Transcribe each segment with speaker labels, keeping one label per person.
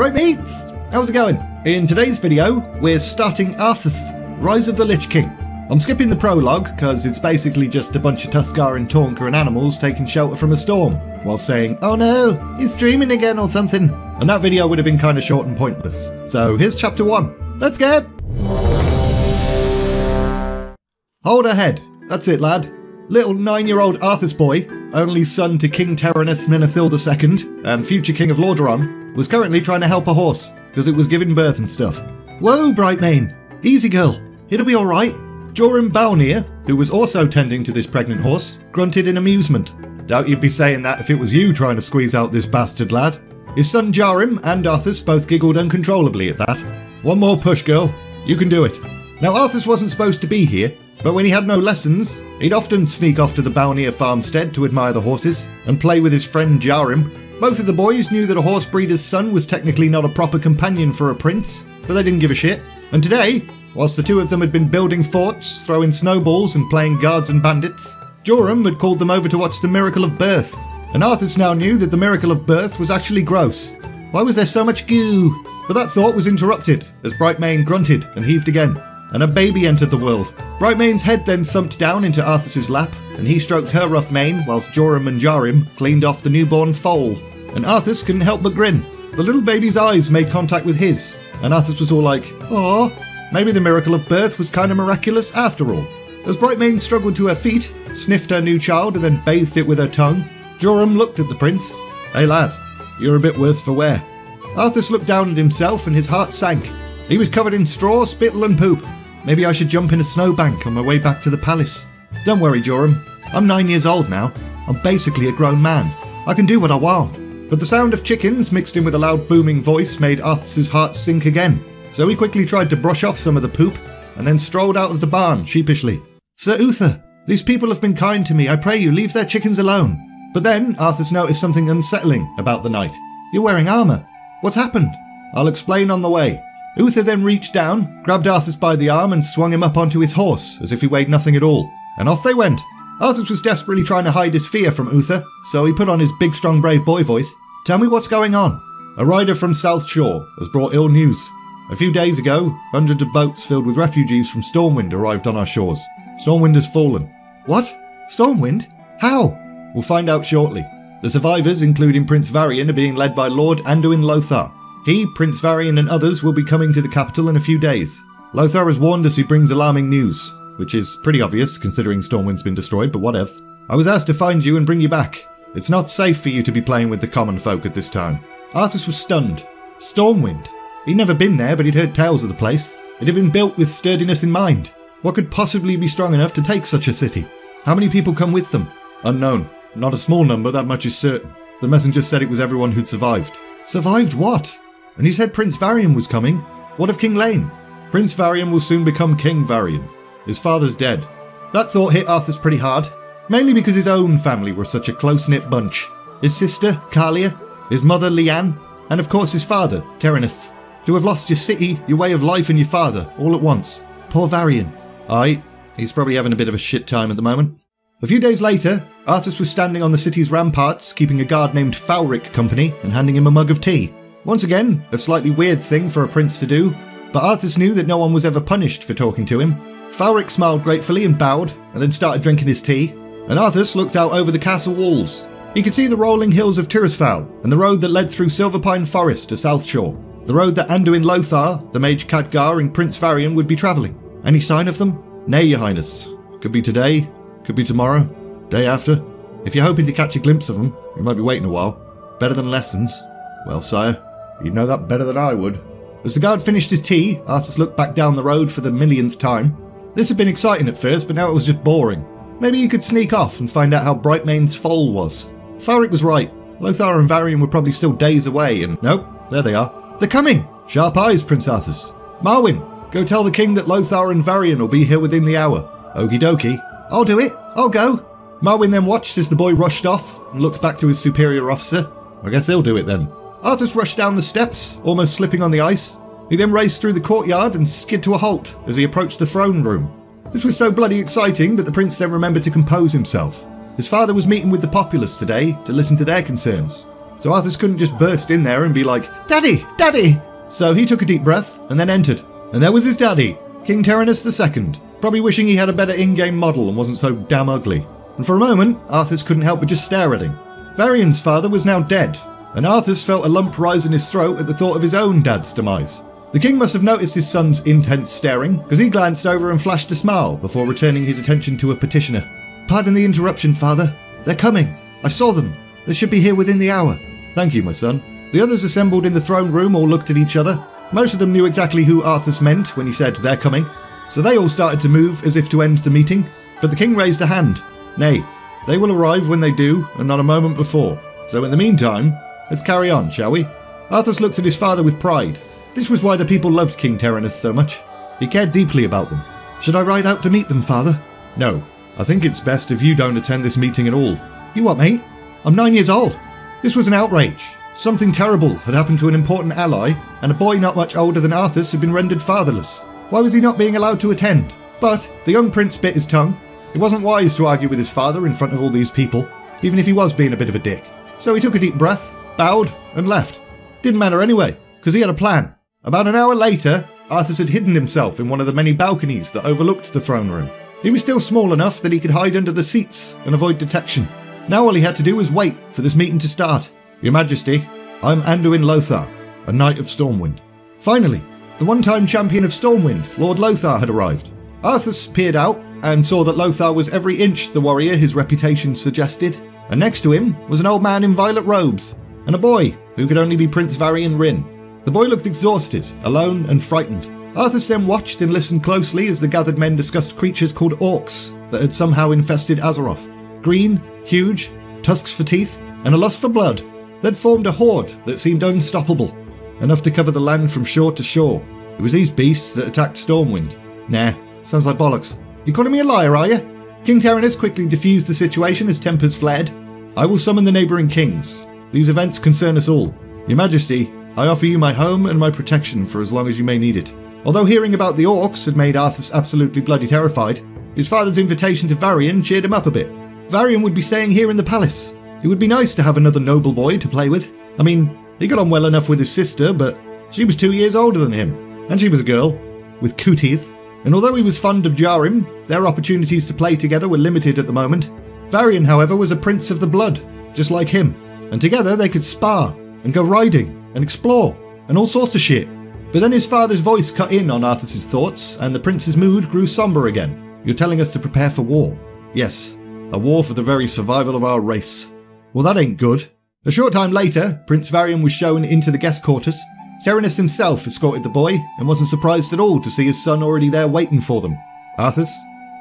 Speaker 1: Alright mates, how's it going? In today's video, we're starting Arthas, Rise of the Lich King. I'm skipping the prologue, because it's basically just a bunch of Tuscarora Taunka animals taking shelter from a storm, while saying, oh no, he's streaming again or something. And that video would have been kind of short and pointless. So here's chapter 1. Let's go! Hold her head. That's it, lad. Little 9-year-old Arthas boy, only son to King Terenas Menethil II, and future King of Lordaeron, was currently trying to help a horse, because it was giving birth and stuff. Whoa, Brightmane. Easy girl. It'll be alright. Joram Balnir, who was also tending to this pregnant horse, grunted in amusement. Doubt you'd be saying that if it was you trying to squeeze out this bastard lad. His son Jarim and Arthas both giggled uncontrollably at that. One more push, girl. You can do it. Now Arthas wasn't supposed to be here, but when he had no lessons, he'd often sneak off to the Balnir farmstead to admire the horses and play with his friend Jarim. Both of the boys knew that a horse breeder's son was technically not a proper companion for a prince, but they didn't give a shit. And today, whilst the two of them had been building forts, throwing snowballs and playing guards and bandits, Joram had called them over to watch the miracle of birth. And Arthas now knew that the miracle of birth was actually gross. Why was there so much goo? But that thought was interrupted as Brightmane grunted and heaved again, and a baby entered the world. Brightmane's head then thumped down into Arthas's lap, and he stroked her rough mane whilst Joram and Jarim cleaned off the newborn foal. And Arthas couldn't help but grin. The little baby's eyes made contact with his, and Arthas was all like, "Aw, maybe the miracle of birth was kind of miraculous after all." As Brightmane struggled to her feet, sniffed her new child and then bathed it with her tongue, Joram looked at the prince. "Hey lad, you're a bit worse for wear." Arthas looked down at himself and his heart sank. He was covered in straw, spittle and poop. Maybe I should jump in a snowbank on my way back to the palace. Don't worry, Joram. I'm 9 years old now. I'm basically a grown man. I can do what I want. But the sound of chickens mixed in with a loud booming voice made Arthas's heart sink again. So he quickly tried to brush off some of the poop and then strolled out of the barn sheepishly. "Sir Uther, these people have been kind to me. I pray you leave their chickens alone." But then Arthas noticed something unsettling about the knight. "You're wearing armour. What's happened?" "I'll explain on the way." Uther then reached down, grabbed Arthas by the arm and swung him up onto his horse as if he weighed nothing at all. And off they went. Arthas was desperately trying to hide his fear from Uther, so he put on his big strong brave boy voice. "Tell me what's going on." "A rider from South Shore has brought ill news. A few days ago, hundreds of boats filled with refugees from Stormwind arrived on our shores. Stormwind has fallen." "What? Stormwind? How?" "We'll find out shortly. The survivors, including Prince Varian, are being led by Lord Anduin Lothar. He, Prince Varian and others will be coming to the capital in a few days. Lothar has warned us he brings alarming news, which is pretty obvious considering Stormwind's been destroyed, but whatevs. I was asked to find you and bring you back. It's not safe for you to be playing with the common folk at this time." Arthas was stunned. Stormwind? He'd never been there, but he'd heard tales of the place. It had been built with sturdiness in mind. What could possibly be strong enough to take such a city? How many people come with them? Unknown. Not a small number, that much is certain. The messenger said it was everyone who'd survived. Survived what? And he said Prince Varian was coming. What of King Lane? Prince Varian will soon become King Varian. His father's dead. That thought hit Arthas pretty hard, mainly because his own family were such a close-knit bunch. His sister, Kalia, his mother, Leanne, and of course his father, Terenas. To have lost your city, your way of life and your father, all at once. Poor Varian. Aye, he's probably having a bit of a shit time at the moment. A few days later, Arthas was standing on the city's ramparts, keeping a guard named Falric company and handing him a mug of tea. Once again, a slightly weird thing for a prince to do, but Arthas knew that no one was ever punished for talking to him. Falric smiled gratefully and bowed, and then started drinking his tea, and Arthas looked out over the castle walls. He could see the rolling hills of Tirisfal, and the road that led through Silverpine Forest to South Shore. The road that Anduin Lothar, the Mage Khadgar and Prince Varian would be travelling. Any sign of them? Nay, your highness. Could be today, could be tomorrow, day after. If you're hoping to catch a glimpse of them, you might be waiting a while. Better than lessons. Well, sire, you'd know that better than I would. As the guard finished his tea, Arthas looked back down the road for the millionth time. This had been exciting at first, but now it was just boring. Maybe he could sneak off and find out how Brightmane's foal was. Falric was right. Lothar and Varian were probably still days away, and nope, there they are. They're coming! Sharp eyes, Prince Arthas. Marwyn, go tell the king that Lothar and Varian will be here within the hour. Okie dokie. I'll do it. I'll go. Marwyn then watched as the boy rushed off and looked back to his superior officer. I guess he'll do it then. Arthas rushed down the steps, almost slipping on the ice. He then raced through the courtyard and skid to a halt as he approached the throne room. This was so bloody exciting, but the prince then remembered to compose himself. His father was meeting with the populace today to listen to their concerns. so Arthas couldn't just burst in there and be like, "Daddy! Daddy!" So he took a deep breath and then entered. And there was his daddy, King Terenas II, probably wishing he had a better in-game model and wasn't so damn ugly. And for a moment, Arthas couldn't help but just stare at him. Varian's father was now dead, and Arthas felt a lump rise in his throat at the thought of his own dad's demise. The king must have noticed his son's intense staring, because he glanced over and flashed a smile before returning his attention to a petitioner. "Pardon the interruption, father. They're coming. I saw them. They should be here within the hour." "Thank you, my son." The others assembled in the throne room all looked at each other. Most of them knew exactly who Arthas meant when he said, "They're coming." So they all started to move as if to end the meeting, but the king raised a hand. "Nay, they will arrive when they do, and not a moment before. So in the meantime, let's carry on, shall we?" Arthas looked at his father with pride. This was why the people loved King Terenas so much. He cared deeply about them. "Should I ride out to meet them, father?" "No. I think it's best if you don't attend this meeting at all." "You what, mate? I'm 9 years old." This was an outrage. Something terrible had happened to an important ally, and a boy not much older than Arthas had been rendered fatherless. Why was he not being allowed to attend? But the young prince bit his tongue. It wasn't wise to argue with his father in front of all these people, even if he was being a bit of a dick. So he took a deep breath, bowed, and left. Didn't matter anyway, because he had a plan. About an hour later, Arthas had hidden himself in one of the many balconies that overlooked the throne room. He was still small enough that he could hide under the seats and avoid detection. Now all he had to do was wait for this meeting to start. "Your Majesty, I'm Anduin Lothar, a Knight of Stormwind." Finally, the one-time champion of Stormwind, Lord Lothar, had arrived. Arthas peered out and saw that Lothar was every inch the warrior his reputation suggested, and next to him was an old man in violet robes, and a boy who could only be Prince Varian Wrynn. The boy looked exhausted, alone and frightened. Arthas then watched and listened closely as the gathered men discussed creatures called orcs that had somehow infested Azeroth. Green, huge, tusks for teeth, and a lust for blood. They'd formed a horde that seemed unstoppable, enough to cover the land from shore to shore. It was these beasts that attacked Stormwind. Nah, sounds like bollocks. "You calling me a liar, are you?" King Terenas quickly diffused the situation as tempers flared. "I will summon the neighbouring kings. These events concern us all. Your Majesty, I offer you my home and my protection for as long as you may need it." Although hearing about the orcs had made Arthas absolutely bloody terrified, his father's invitation to Varian cheered him up a bit. Varian would be staying here in the palace. It would be nice to have another noble boy to play with. I mean, he got on well enough with his sister, but she was 2 years older than him, and she was a girl, with cooties. And although he was fond of Jarim, their opportunities to play together were limited at the moment. Varian, however, was a prince of the blood, just like him, and together they could spar, and go riding, and explore, and all sorts of shit. But then his father's voice cut in on Arthas' thoughts, and the prince's mood grew somber again. "You're telling us to prepare for war?" "Yes, a war for the very survival of our race." "Well, that ain't good." A short time later, Prince Varian was shown into the guest quarters. Terenas himself escorted the boy, and wasn't surprised at all to see his son already there waiting for them. "Arthas,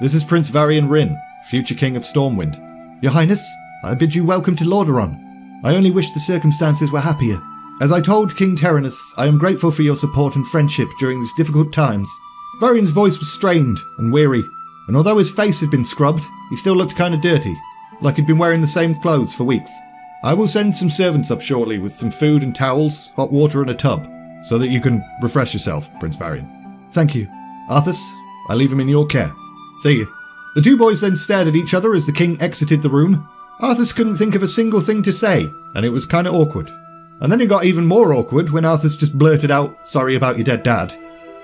Speaker 1: this is Prince Varian Wrynn, future King of Stormwind." "Your Highness, I bid you welcome to Lordaeron. I only wish the circumstances were happier. As I told King Terenas, I am grateful for your support and friendship during these difficult times." Varian's voice was strained and weary, and although his face had been scrubbed, he still looked kind of dirty, like he'd been wearing the same clothes for weeks. "I will send some servants up shortly with some food and towels, hot water and a tub, so that you can refresh yourself, Prince Varian." "Thank you. Arthas, I leave him in your care. See you." The two boys then stared at each other as the king exited the room. Arthas couldn't think of a single thing to say, and it was kind of awkward. And then it got even more awkward when Arthas just blurted out, "Sorry about your dead dad."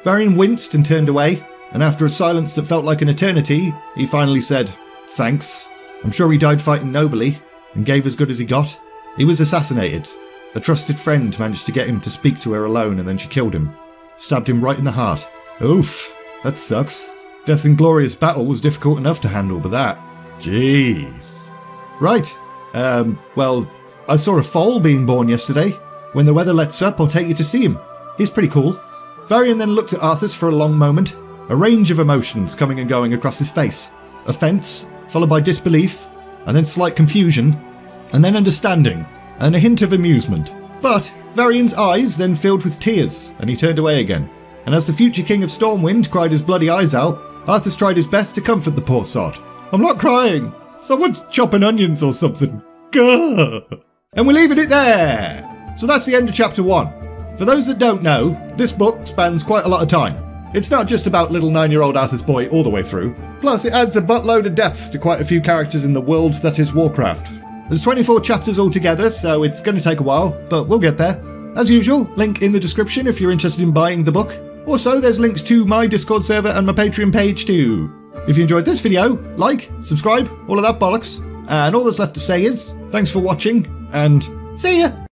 Speaker 1: Varian winced and turned away, and after a silence that felt like an eternity, he finally said, "Thanks. I'm sure he died fighting nobly, and gave as good as he got. He was assassinated. A trusted friend managed to get him to speak to her alone, and then she killed him. Stabbed him right in the heart. Oof, that sucks. Death in glorious battle was difficult enough to handle, but that... Jeez. Right. Well, I saw a foal being born yesterday. When the weather lets up, I'll take you to see him. He's pretty cool." Varian then looked at Arthas for a long moment, a range of emotions coming and going across his face. Offence, followed by disbelief, and then slight confusion, and then understanding, and a hint of amusement. But Varian's eyes then filled with tears, and he turned away again. And as the future King of Stormwind cried his bloody eyes out, Arthas tried his best to comfort the poor sod. "I'm not crying. Someone's chopping onions or something. Gah!" And we're leaving it there. So that's the end of chapter 1. For those that don't know, this book spans quite a lot of time. It's not just about little 9-year-old Arthas boy all the way through. Plus, it adds a buttload of depth to quite a few characters in the world that is Warcraft. There's 24 chapters altogether, so it's going to take a while, but we'll get there. As usual, link in the description if you're interested in buying the book. Also, there's links to my Discord server and my Patreon page too. If you enjoyed this video, like, subscribe, all of that bollocks. And all that's left to say is, thanks for watching, and see ya!